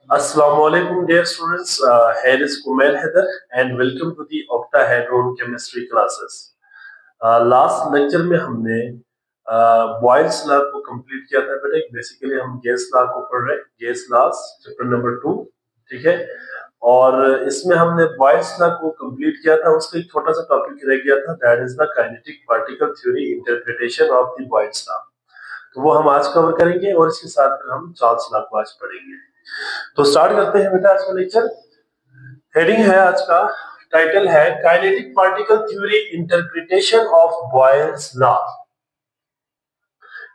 Assalamualaikum dear students, here is Kumail Haider and welcome to the octahedron chemistry classes. Last lecture में हमने Boyle's law को complete किया था बेटा। Basically हम गैस लॉ को पढ़ रहे हैं, गैस लॉस चैप्टर नंबर 2, ठीक है। और इसमें हमने बॉयल्स लॉ को कंप्लीट किया था। उसका एक छोटा सा टॉपिक रह गया था, that is the kinetic particle theory interpretation of the Boyle's law. तो वो हम आज कवर करेंगे और इसके साथ फिर हम चार्ल्स लॉ को आज पढ़ेंगे। तो स्टार्ट करते हैं बेटा आज का लेक्चर। हेडिंग है आज का, टाइटल है kinetic particle theory interpretation of Boyle's law.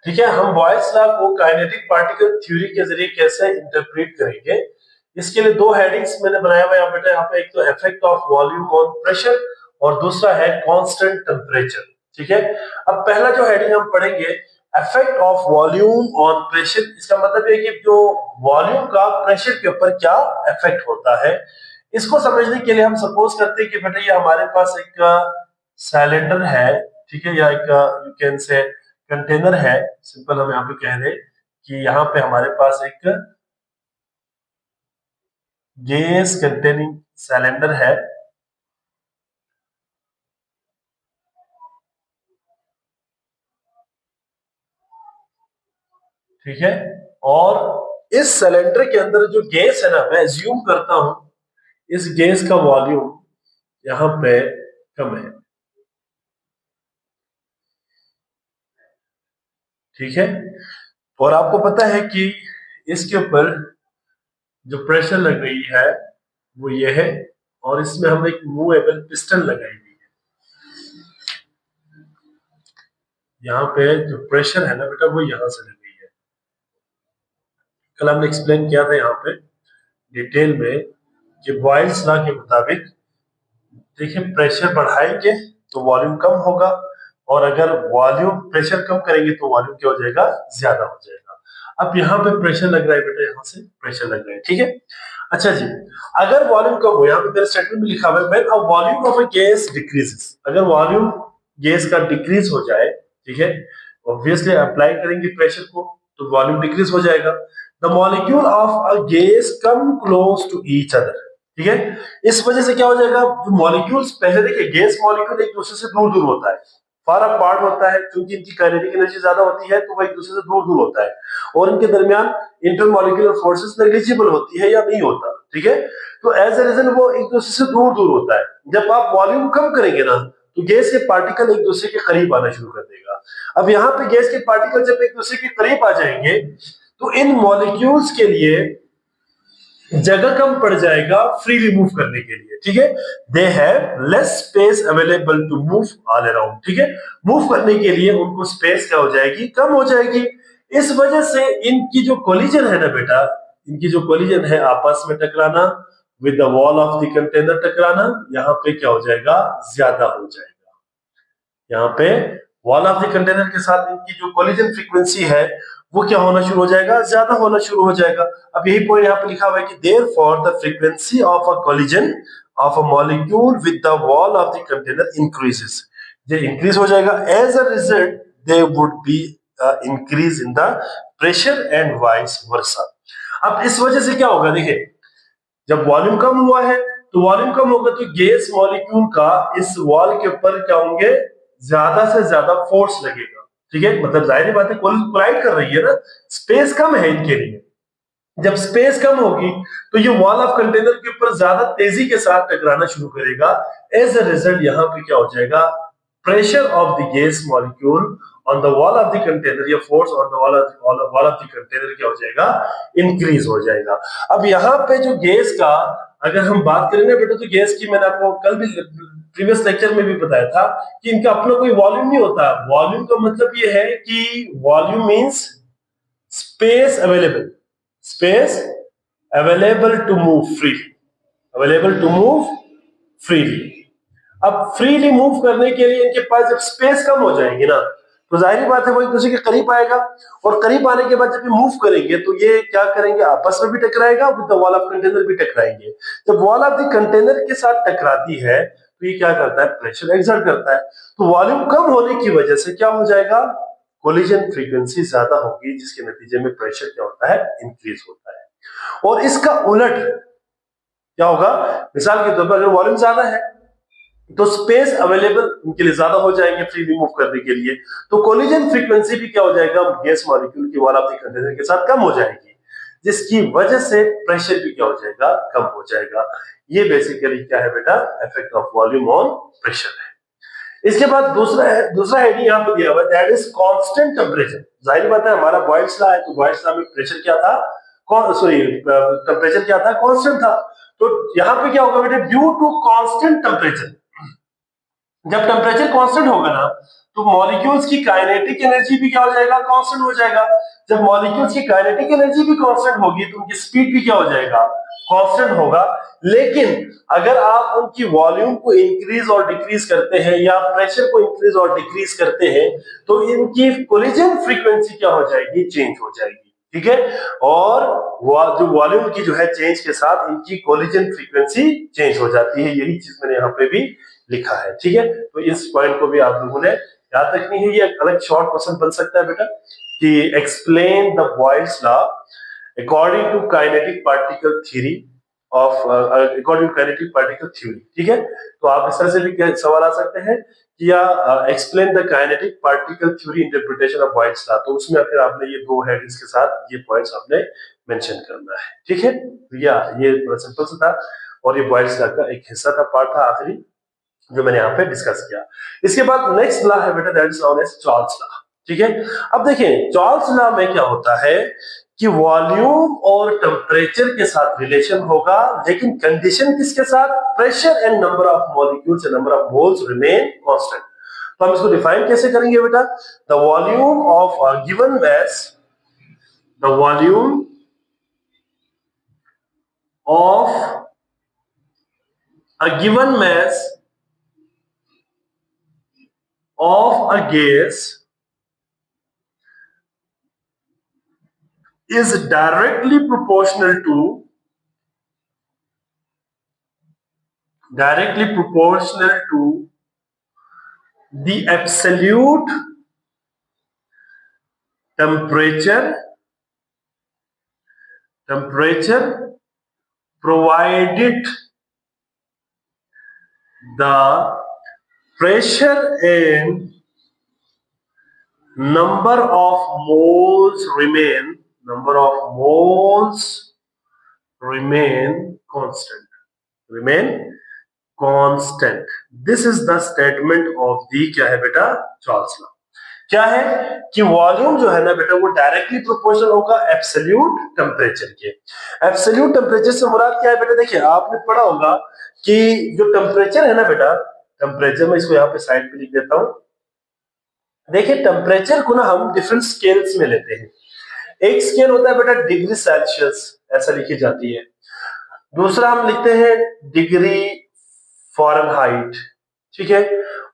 ठीक है, हम बॉयल्स लॉ को काइनेटिक पार्टिकल थ्योरी के जरिए कैसे इंटरप्रेट करेंगे, इसके लिए दो हेडिंग्स मैंने बनाया हुआ है बेटा। यहाँ पे एक तो effect of volume on pressure और दूसरा है कांस्टेंट टेम्परेचर। ठीक है, अब पहला जो हेडिंग हम पढ़ेंगे, effect of volume on pressure. इसका मतलब है कि जो वॉल्यूम का प्रेशर के ऊपर क्या इफेक्ट होता है, इसको समझने के लिए हम सपोज करते हैं कि बेटा ये हमारे पास एक सिलेंडर है, ठीक है, या एक यू कैन से कंटेनर है। सिंपल हम यहाँ पे कह रहे कि यहाँ पे हमारे पास एक गैस कंटेनिंग सिलेंडर है, ठीक है। और इस सिलेंडर के अंदर जो गैस है ना, मैं एज्यूम करता हूं इस गैस का वॉल्यूम यहां पे कम है, ठीक है। और आपको पता है कि इसके ऊपर जो प्रेशर लग रही है वो ये है, और इसमें हम एक मूवेबल पिस्टन लगाई हुई है। यहाँ पे जो प्रेशर है ना बेटा वो यहां से लग रही है। कल हमने एक्सप्लेन किया था यहाँ पे डिटेल में कि बॉयल्स लॉ के मुताबिक देखिए प्रेशर बढ़ाएंगे तो वॉल्यूम कम होगा, और अगर वॉल्यूम प्रेशर कम करेंगे तो वॉल्यूम क्या हो जाएगा, ज्यादा हो जाएगा। अब यहाँ पे प्रेशर लग रहा है बेटा, यहाँ से प्रेशर लग रहा है, ठीक है। अच्छा जी, अगर वॉल्यूम कम हो, यहाँ पे मेरे स्टेटमेंट में लिखा हुआ है when a volume of a gas decreases, अगर वॉल्यूम गैस का डिक्रीज हो जाए, ठीक है, ऑब्वियसली अप्लाई करेंगे प्रेशर को तो वॉल्यूम डिक्रीज हो जाएगा। The molecule of a gas come close to each other, ठीक है। इस वजह से क्या हो जाएगा, जो मॉलिक्यूल्स, पहले देखिए गैस मॉलिक्यूल एक दूसरे से दूर दूर होता है, फार अपार्ट होता है, क्योंकि इनकी काइनेटिक एनर्जी ज्यादा होती है तो वह एक दूसरे से दूर दूर होता है, और इनके दरमियान इंटरमॉलिक्यूलर फोर्सेस नेग्लिजिबल होती है या नहीं होता, ठीक है। तो एज ए रीजन वो एक दूसरे से दूर दूर होता है। जब आप वॉल्यूम कम करेंगे ना तो गैस के पार्टिकल एक दूसरे के करीब आना शुरू कर देगा। अब यहाँ पे गैस के पार्टिकल जब एक दूसरे के करीब आ जाएंगे तो इन मॉलिक्यूल्स के लिए जगह कम पड़ जाएगा फ्रीली मूव करने के लिए, ठीक है। They have less space available to move all around, ठीक है। मूव करने के लिए उनको स्पेस क्या हो जाएगी, कम हो जाएगी। इस वजह से इनकी जो कोलिजन है ना बेटा, इनकी जो कोलिजन है आपस में टकराना, with the wall of the container टकराना, यहाँ पे क्या हो जाएगा, ज्यादा हो जाएगा। यहाँ पे वॉल ऑफ द कंटेनर के साथ इनकी जो कोलिजन फ्रीक्वेंसी है वो क्या होना शुरू हो जाएगा, ज्यादा होना शुरू हो जाएगा। अब यही पॉइंट यहाँ पे लिखा हुआ है कि therefore the frequency of a collision of a molecule with the wall of the container increases, ये इंक्रीज हो जाएगा। As a result there would be increase in the pressure and vice versa. अब इस वजह से क्या होगा, देखिए जब वॉल्यूम कम हुआ है तो वॉल्यूम कम होगा तो गैस मॉलिक्यूल का इस वॉल के ऊपर क्या होंगे, ज्यादा से ज्यादा फोर्स लगेगा, ठीक है। मतलब जाहिर बात है कोलाइड कर रही है ना, स्पेस कम है इनके लिए। जब स्पेस कम होगी तो ये वॉल ऑफ कंटेनर के ऊपर ज्यादा तेजी के साथ टकराना शुरू करेगा। एज अ रिजल्ट यहाँ पे क्या हो जाएगा, pressure of the gas molecule on the wall of the container, या force on the wall of the container क्या हो जाएगा, इंक्रीज हो जाएगा। अब यहाँ पे जो गैस का अगर हम बात करें ना बेटा, तो गैस की मैंने आपको कल भी प्रीवियस लेक्चर में भी बताया था कि इनका अपना कोई वॉल्यूम नहीं होता। वॉल्यूम का मतलब ये है कि volume means space available, space available to move freely, available to move freely. अब फ्रीली मूव करने के लिए इनके पास जब स्पेस कम हो जाएगी ना तो जाहिर बात है वो एक दूसरे के करीब आएगा, और करीब आने के बाद जब ये मूव करेंगे तो ये क्या करेंगे, आपस में भी टकराएगा, with the wall of container भी टकराएंगे। जब वॉल ऑफ द कंटेनर के साथ टकराती है तो ये क्या करता है, प्रेशर एक्सर्ट करता है। तो वॉल्यूम कम होने की वजह से क्या हो जाएगा, कोलिजन फ्रीक्वेंसी ज्यादा होगी, जिसके नतीजे में प्रेशर क्या होता है, इंक्रीज होता है। और इसका उलट क्या होगा, मिसाल के तौर पर अगर वॉल्यूम ज्यादा है तो स्पेस अवेलेबल उनके लिए ज्यादा हो जाएंगे फ्रीली मूव करने के लिए, तो कोलिजन फ्रीक्वेंसी भी क्या हो जाएगा गैस मॉलिक्यूल की वॉल ऑफ द कंटेनर के साथ कम हो जाएगी, जिसकी वजह से प्रेशर भी क्या हो जाएगा, कम हो जाएगा। ये बेसिकली क्या है बेटा, effect of volume on pressure है। इसके बाद दूसरा हेडिंग यहाँ पे दिया हुआ है, दैट इज कांस्टेंट टेम्परेचर। जाहिर बात है हमारा बॉयल्स लॉ है, तो बॉयल्स लॉ में प्रेशर क्या था, टेम्परेचर क्या था, कांस्टेंट था। तो यहाँ पे क्या होगा बेटा, ड्यू टू कांस्टेंट टेम्परेचर, जब टेम्परेचर कांस्टेंट होगा ना तो मॉलिक्यूल्स की काइनेटिक एनर्जी भी क्या हो जाएगा, कांस्टेंट हो जाएगा। जब मॉलिक्यूल्स की काइनेटिक एनर्जी भी कांस्टेंट होगी तो उनकी स्पीड भी क्या हो जाएगा, कांस्टेंट होगा। लेकिन अगर आप उनकी वॉल्यूम को इंक्रीज और डिक्रीज करते हैं या प्रेशर को इंक्रीज और डिक्रीज करते हैं तो इनकी कोलिजन फ्रीक्वेंसी क्या हो जाएगी, चेंज हो जाएगी। ठीक है, और जो वॉल्यूम की जो है चेंज के साथ इनकी कोलिजन फ्रीक्वेंसी चेंज हो जाती है। यही चीज मैंने यहाँ पे भी लिखा है। ठीक है, तो इस पॉइंट को भी आप लोगों ने याद रखनी है। ये अलग शॉर्ट क्वेश्चन बन सकता है बेटा कि explain the Boyle's law according to kinetic particle theory of according to kinetic particle theory. ठीक है, तो आप इस तरह से भी सवाल आ सकते हैं कि या explain the kinetic particle theory interpretation of Boyle's law, तो उसमें फिर आपने ये दो हेडिंग्स के साथ ये पॉइंट्स आपने मेंशन करना है। ठीक है, या ये बड़ा सिंपल सा था और ये बॉयल्स लॉ का एक हिस्सा था, पार्ट था आखिरी जो मैंने यहाँ पे डिस्कस किया। इसके बाद नेक्स्ट लॉ है बेटा, that is known as Charles law. ठीक है, अब देखिए चार्ल्स लॉ में क्या होता है कि वॉल्यूम और टेम्परेचर के साथ रिलेशन होगा, लेकिन कंडीशन किसके साथ, pressure and number of molecules and number of moles remain constant. तो हम इसको डिफाइन कैसे करेंगे बेटा, the volume of a given mass, the volume of a given mass of a gas is directly proportional to the absolute temperature provided the pressure and number of moles remain constant. This is the statement of the क्या है बेटा, Charles law. क्या है कि volume जो है ना बेटा वो डायरेक्टली प्रोपोर्शनल होगा एब्सोल्यूट टेम्परेचर के। एब्सोल्यूट टेम्परेचर से मुराद क्या है बेटा, देखिए आपने पढ़ा होगा कि जो टेम्परेचर है ना बेटा, टेम्परेचर में इसको यहाँ पे साइड पे लिख देता हूं। देखिए टेम्परेचर को ना हम डिफरेंट स्केल्स में लेते हैं। एक स्केल होता है बेटा डिग्री सेल्सियस, ऐसा लिखी जाती है। दूसरा हम लिखते हैं डिग्री फ़ारेनहाइट, ठीक है,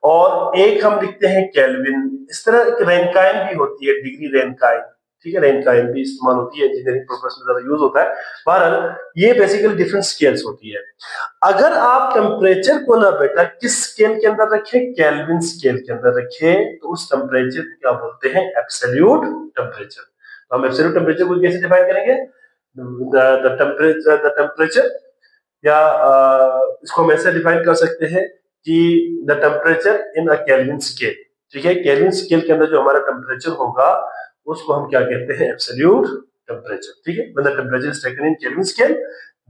और एक हम लिखते हैं केल्विन। इस तरह एक रेनकाइन भी होती है, डिग्री रेनकाइन। ठीक है, रेनकाइन भी इस्तेमाल होती है, इंजीनियरिंग पर्पस में ज्यादा यूज होता है। बहरहाल ये बेसिकली डिफरेंट स्केल्स होती है। अगर आप टेम्परेचर को ना बेटा किस स्केल के अंदर रखें, केल्विन स्केल के अंदर रखें, तो उस टेम्परेचर को क्या बोलते हैं, एब्सोल्यूट टेम्परेचर। तो हम एब्सोल्यूट टेम्परेचर को कैसे डिफाइन करेंगे, द टेम्परेचर या इसको हम ऐसे डिफाइन कर सकते हैं कि the temperature in a kelvin scale. ठीक है, केल्विन स्केल के अंदर जो हमारा टेम्परेचर होगा उसको हम क्या कहते हैं, एब्सोल्यूट टेम्परेचर। ठीक है, when the temperature is taken in Kelvin scale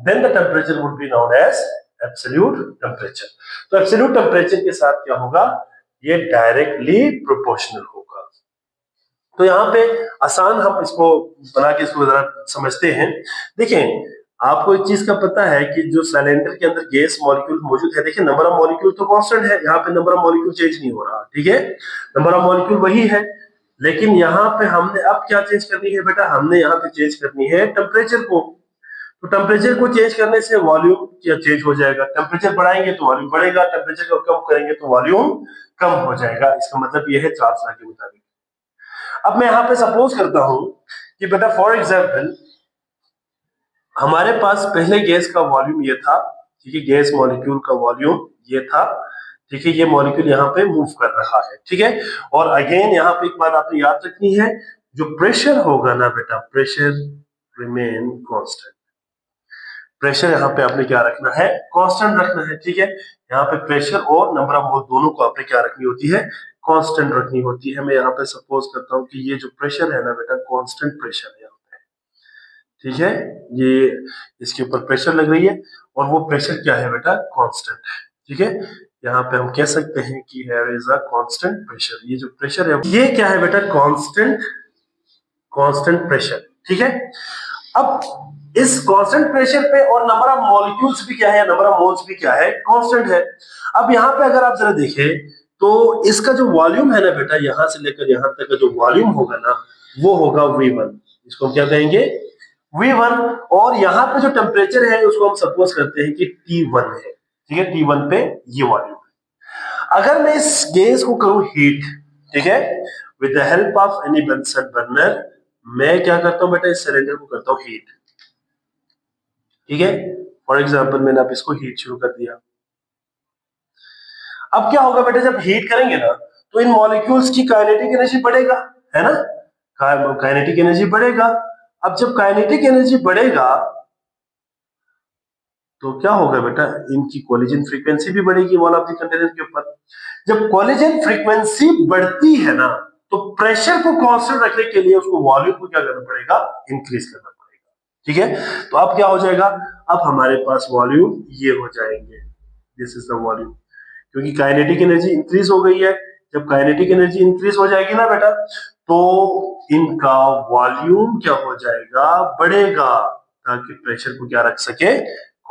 then the temperature would be known as absolute temperature. तो एब्सोल्यूट टेम्परेचर के साथ क्या होगा, ये डायरेक्टली प्रोपोर्शनल होगा। तो यहाँ पे आसान हम इसको बना के इसको जरा समझते हैं। देखें, आपको एक चीज का पता है कि जो सिलेंडर के अंदर गैस मॉलिक्यूल मौजूद है, देखिए नंबर ऑफ मॉलिक्यूल तो कांस्टेंट है, यहाँ पे नंबर ऑफ मॉलिक्यूल चेंज नहीं हो रहा। ठीक है, नंबर ऑफ मॉलिक्यूल वही है, लेकिन यहाँ पे हमने अब क्या चेंज करनी है बेटा, हमने यहाँ पे चेंज करनी है टेम्परेचर को। तो टेम्परेचर को चेंज करने से वॉल्यूम क्या चेंज हो जाएगा, टेम्परेचर बढ़ाएंगे तो वॉल्यूम बढ़ेगा, टेम्परेचर को कम करेंगे तो वॉल्यूम कम हो जाएगा। इसका मतलब यह है चार्ल्स लॉ के मुताबिक। अब मैं यहाँ पे सपोज करता हूं कि बेटा फॉर एग्जाम्पल हमारे पास पहले गैस का वॉल्यूम ये था, ठीक है, गैस मॉलिक्यूल का वॉल्यूम ये था, ठीक है, ये मॉलिक्यूल यहाँ पे मूव कर रहा है। ठीक है, और अगेन यहाँ पे एक बात आपने याद रखनी है, जो प्रेशर होगा ना बेटा, प्रेशर रिमेन कांस्टेंट। प्रेशर यहाँ पे आपने क्या रखना है, कांस्टेंट रखना है, ठीक है। यहाँ पे प्रेशर और नंबर ऑफ मोल दोनों को आपने क्या रखनी होती है, कांस्टेंट रखनी होती है। मैं यहाँ पे सपोज करता हूँ कि ये जो प्रेशर है ना बेटा, कांस्टेंट प्रेशर है यहाँ पे, ठीक है। ये इसके ऊपर प्रेशर लग रही है और वो प्रेशर क्या है बेटा, कांस्टेंट है, ठीक है। यहाँ पे हम कह सकते हैं कि here is a constant pressure। ये जो प्रेशर है ये क्या है बेटा, कांस्टेंट प्रेशर, ठीक है। अब इस कांस्टेंट प्रेशर पे और नंबर ऑफ मॉलिक्यूल्स भी क्या है, नंबर ऑफ मोल्स भी क्या है, कांस्टेंट है। अब यहाँ पे अगर आप जरा देखें तो इसका जो वॉल्यूम है ना बेटा, यहां से लेकर यहां तक का जो वॉल्यूम होगा ना, वो होगा V1। इसको हम क्या कहेंगे, V1। और यहाँ पे जो टेम्परेचर है उसको हम सपोज करते हैं कि T1 है, ठीक है। T1 पे ये वॉल्यूम है। अगर मैं इस गैस को करूं हीट, ठीक है, with the help of any Bunsen burner, मैं क्या करता हूं बेटा, इस सिलेंडर को करता हूं हीट, ठीक है। फॉर एग्जांपल मैंने अब इसको हीट शुरू कर दिया। अब क्या होगा बेटा, जब हीट करेंगे ना तो इन मॉलिक्यूल्स की काइनेटिक एनर्जी बढ़ेगा, है ना, काइनेटिक एनर्जी बढ़ेगा। अब जब काइनेटिक एनर्जी बढ़ेगा तो क्या होगा बेटा, इनकी कोलिजन फ्रीक्वेंसी भी बढ़ेगी वॉल ऑफ द कंटेनर के ऊपर। जब कोलिजन फ्रीक्वेंसी बढ़ती है ना तो प्रेशर को कांस्टेंट रखने के लिए उसको वॉल्यूम को क्या करना पड़ेगा, इंक्रीज करना पड़ेगा, ठीक है। तो अब क्या हो जाएगा, अब हमारे पास वॉल्यूम ये हो जाएंगे, दिस इज द वॉल्यूम, क्योंकि काइनेटिक एनर्जी इंक्रीज हो गई है। जब काइनेटिक एनर्जी इंक्रीज हो जाएगी ना बेटा, तो इनका वॉल्यूम क्या हो जाएगा, बढ़ेगा, ताकि प्रेशर को क्या रख सके,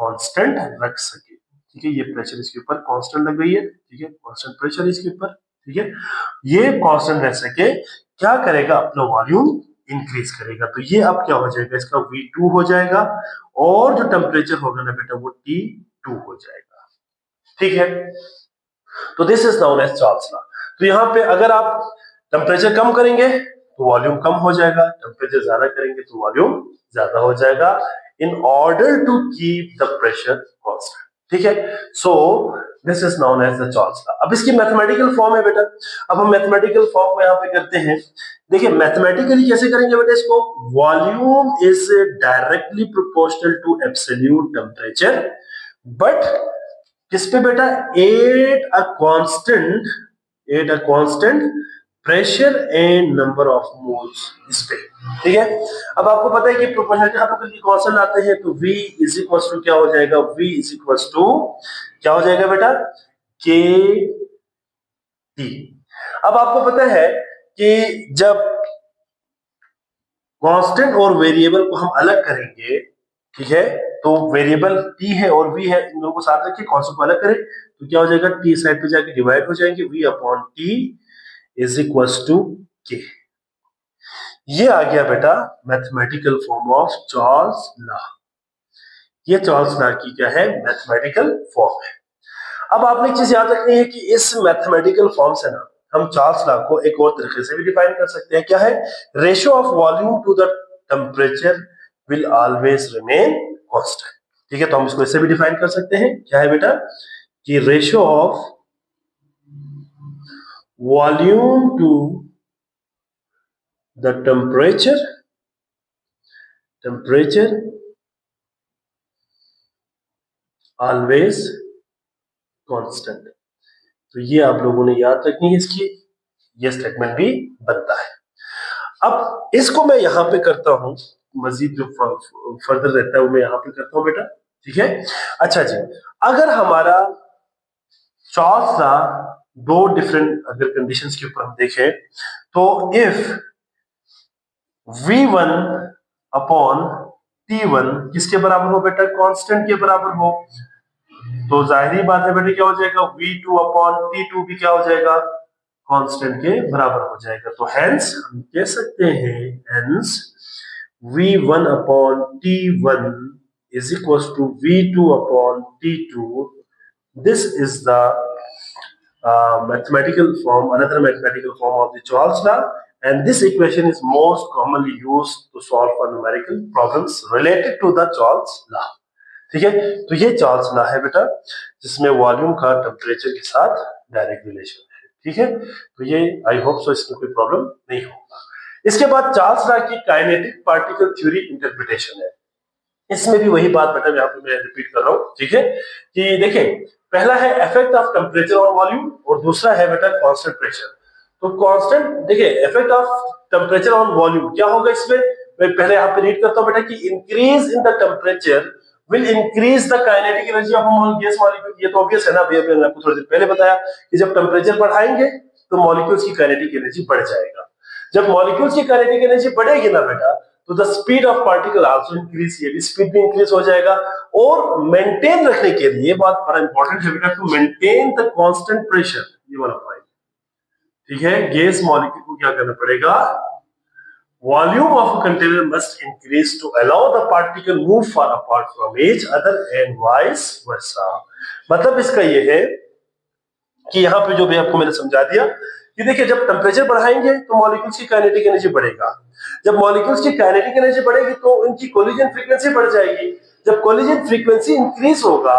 कांस्टेंट रख सके, ठीक है। ये प्रेशर इसके ऊपर कांस्टेंट लग गई है, ठीक है, कांस्टेंट प्रेशर इसके ऊपर, ठीक है। ये कांस्टेंट रह सके, क्या करेगा, अपना वॉल्यूम इंक्रीज करेगा। तो ये अब क्या हो जाएगा, इसका V2 हो जाएगा और जो टेम्परेचर होगा ना बेटा वो T2 हो जाएगा, ठीक है। तो this is known as Charles law. तो यहाँ पे अगर आप टेम्परेचर कम करेंगे तो वॉल्यूम कम हो जाएगा, टेम्परेचर ज्यादा करेंगे तो वॉल्यूम ज्यादा हो जाएगा, in order to keep the pressure constant, ठीक है। So this is known as the Charles law. अब इसकी मैथमेटिकल फॉर्म है बेटा, अब हम मैथमेटिकल फॉर्म को यहाँ पे करते हैं। देखिए मैथमेटिकली कैसे करेंगे बेटा इसको, volume is directly proportional to absolute temperature, but किस पे बेटा, at a constant pressure and number of moles, इस पे, ठीक है। अब आपको पता है कि प्रोपोर्शनल आप अगर कांस्टेंट आते हैं तो V इज इक्वल टू क्या हो जाएगा, V इज इक्वल टू क्या हो जाएगा बेटा, K T। अब आपको पता है कि जब कांस्टेंट और वेरिएबल को हम अलग करेंगे, ठीक है, तो वेरिएबल T है और V है, इन दोनों को साथ रखिए, कांस्टेंट को अलग करें तो क्या हो जाएगा, T साइड पे जाके डिवाइड हो जाएंगे, V upon T is equal to K। ये आ गया बेटा mathematical form of Charles law. ये चार्ल्स लॉ की क्या है, मैथमेटिकल फॉर्म है। अब आपने एक चीज याद रखनी है कि इस मैथमेटिकल फॉर्म से ना हम चार्ल्स लॉ को एक और तरीके से भी डिफाइन कर सकते हैं, क्या है, ratio of volume to the temperature will always remain constant, ठीक है। तो हम इसको ऐसे भी डिफाइन कर सकते हैं, क्या है बेटा, कि ratio of volume to the temperature always constant. तो ये आप लोगों ने याद रखनी है, इसकी ये स्टेटमेंट भी बनता है। अब इसको मैं यहां पे करता हूं, मजीद जो फर्दर रहता है वो मैं यहां पे करता हूं बेटा, ठीक है। अच्छा जी, अगर हमारा चार्ल्स लॉ दो डिफरेंट अगर कंडीशंस के ऊपर हम देखें तो इफ V1 अपॉन T1 किसके बराबर हो बेटा, कांस्टेंट के बराबर हो, तो जाहिर बात है बेटा क्या हो जाएगा, V2 अपॉन T2 भी क्या हो जाएगा, कांस्टेंट के बराबर हो जाएगा। तो हेंस हम कह सकते हैं, hence V1 upon T1 is equals to V2 upon T2. This is the mathematical form, another mathematical form of the Charles law, and this equation is most commonly used to solve for numerical problems related to the Charles law. ठीक है, तो ये Charles law है बेटा, जिसमें volume का temperature के साथ डायरेक्ट रिलेशन है, ठीक है। तो ये आई होप सो इसमें कोई प्रॉब्लम नहीं होगा। इसके बाद चार्ल्स लॉ की काइनेटिक पार्टिकल थ्योरी इंटरप्रिटेशन है। इसमें भी वही बात बेटा यहाँ पे मैं रिपीट कर रहा हूँ, ठीक है, कि देखें पहला है effect of temperature on volume और दूसरा है बेटा कांस्टेंट प्रेशर। तो कांस्टेंट देखिए effect of temperature on volume क्या होगा इसमें, मैं पहले यहाँ पे रीड करता हूँ बेटा कि increase in the temperature will increase the kinetic energy of gas molecule. ये तो ऑब्वियस है ना, अभी मैंने आपको थोड़ी देर पहले बताया कि जब टेम्परेचर बढ़ाएंगे तो मॉलिक्यूल्स की काइनेटिक एनर्जी बढ़ जाएगा। जब मॉलिक्यूल्स की काइनेटिक एनर्जी बढ़ेगी ना बेटा तो the speed of particle also increase, ये भी स्पीड भी इंक्रीज हो जाएगा। और मेंटेन रखने के लिए बात बड़ा इंपॉर्टेंट है बेटा, to maintain the constant pressure, ये वाला पॉइंट, ठीक है, गैस मॉलिक्यूल को क्या करना पड़ेगा, volume of a container must increase to allow the particle move far apart from each other and vice versa। मतलब इसका ये है कि यहाँ पे जो भी आपको मैंने समझा दिया कि देखिए जब टेम्परेचर बढ़ाएंगे तो मॉलिक्यूल्स की काइनेटिक एनर्जी बढ़ेगा, जब मॉलिक्यूल्स की काइनेटिक एनर्जी बढ़ेगी तो इनकी कोलिजन फ्रीक्वेंसी बढ़ जाएगी, जब कोलिजन फ्रीक्वेंसी इंक्रीज होगा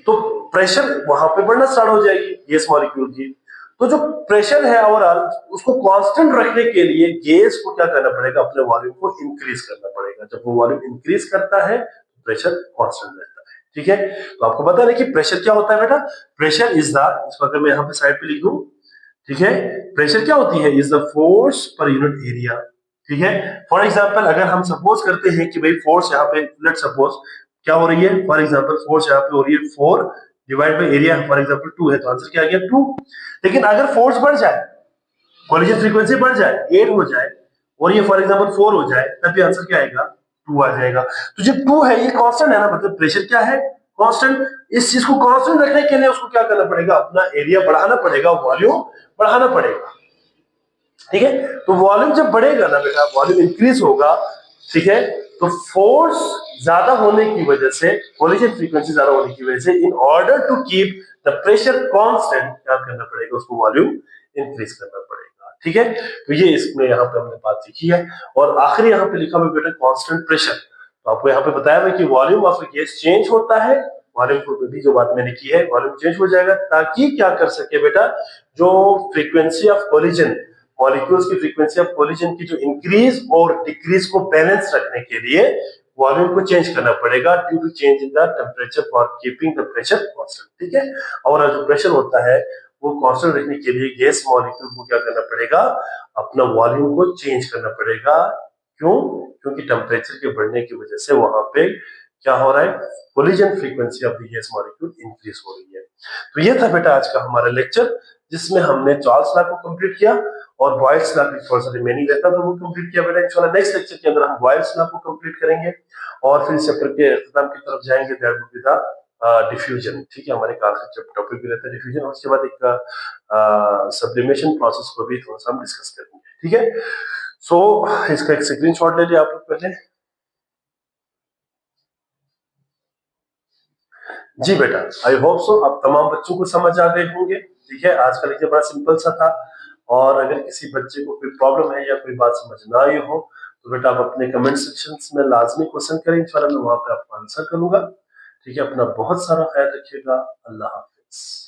तो प्रेशर वहां पे बढ़ना स्टार्ट हो जाएगी गैस मॉलिक्यूल की। तो जो प्रेशर है ओवरऑल उसको कांस्टेंट रखने के लिए गैस को क्या करना पड़ेगा, अपने वॉल्यूम को इंक्रीज करना पड़ेगा। जब वो वॉल्यूम इंक्रीज करता है तो प्रेशर कांस्टेंट रहता है, ठीक है। तो आपको पता है कि प्रेशर क्या होता है बेटा, प्रेशर इज द, इसको अगर मैं यहाँ पे साइड पे लिख दूं, ठीक है, प्रेशर क्या होती है, is the force per unit area, ठीक है। फॉर एग्जांपल अगर हम सपोज करते हैं कि भाई फोर्स यहाँ पे लेट सपोज क्या हो रही है, फॉर एग्जांपल फोर्स यहाँ पे हो रही है 4 divide by area, for example 2 है, तो आंसर क्या आ गया 2। लेकिन अगर फोर्स बढ़ जाए, कोलिजन फ्रीक्वेंसी बढ़ जाए, 8 हो जाए और ये फॉर एग्जांपल 4 हो जाए, तब भी आंसर क्या आएगा 2 आ जाएगा। तो जो 2 है ये कांस्टेंट है ना, मतलब प्रेशर क्या है कांस्टेंट। इस चीज को कांस्टेंट रखने के लिए उसको क्या करना पड़ेगा, अपना एरिया बढ़ाना पड़ेगा, वॉल्यूम बढ़ाना पड़ेगा, ठीक है। तो वॉल्यूम जब बढ़ेगा ना बेटा, वॉल्यूम इंक्रीज होगा, ठीक है, तो फोर्स ज्यादा होने की वजह से, कोलिजन फ्रीक्वेंसी ज्यादा होने की वजह से, in order to keep the pressure constant क्या करना पड़ेगा, उसको वॉल्यूम इंक्रीज करना पड़ेगा, ठीक है। तो ये इसमें यहाँ पे हमने बात सीखी है। और आखिरी यहाँ पे लिखा हुआ बेटा कांस्टेंट प्रेशर, तो आपको यहाँ पे बताया हुआ कि वॉल्यूम ऑफ गैस चेंज होता है, वॉल्यूम को भी जो बात मैंने की है, वॉल्यूम चेंज हो जाएगा ताकि क्या कर सके बेटा, जो फ्रीक्वेंसी ऑफ कोलिजन, मॉलिक्यूल्स की फ्रीक्वेंसी ऑफ कोलिजन की जो इंक्रीज और डिक्रीज को बैलेंस रखने के लिए वॉल्यूम को चेंज करना पड़ेगा due to change in the temperature for keeping the pressure constant, ठीक है। और जो प्रेशर होता है वो कांस्टेंट रखने के लिए गैस मॉलिक्यूल को क्या करना पड़ेगा, अपना वॉल्यूम को चेंज करना पड़ेगा। क्यों, क्योंकि टेम्परेचर के बढ़ने की वजह से वहां पे क्या हो रहा है, collision frequency of the gas molecule increase हो रही है। तो ये था बेटा आज का हमारा लेक्चर, जिसमें हमने चार्ल्स लॉ को कंप्लीट किया और बॉयल्स लॉ भी थोड़ा सा रिमेनिंग रहता तो वो कंप्लीट किया बेटा। इंशाल्लाह नेक्स्ट लेक्चर के अंदर हम बॉयल्स लॉ को कंप्लीट करेंगे और फिर चैप्टर के इख्तिताम की तरफ जाएंगे, that will be the diffusion, ठीक है। हमारे काफी टॉपिक भी रहता है डिफ्यूजन, और उसके बाद एक सब्लिमेशन प्रोसेस को भी थोड़ा सा हम डिस्कस करेंगे, ठीक है। सो इसका एक स्क्रीनशॉट ले लिया आप लोग पहले। जी बेटा, आई होप सो अब तमाम बच्चों को समझ आ गए होंगे, ठीक है। आज का लेक्चर बड़ा सिंपल सा था, और अगर किसी बच्चे को कोई प्रॉब्लम है या कोई बात समझ ना आई हो तो बेटा आप अपने कमेंट सेक्शन में लाजमी क्वेश्चन करें, इंशाल्लाह मैं वहां पे आपको आंसर करूंगा, ठीक है। अपना बहुत सारा ख्याल रखिएगा, अल्लाह हाफिज।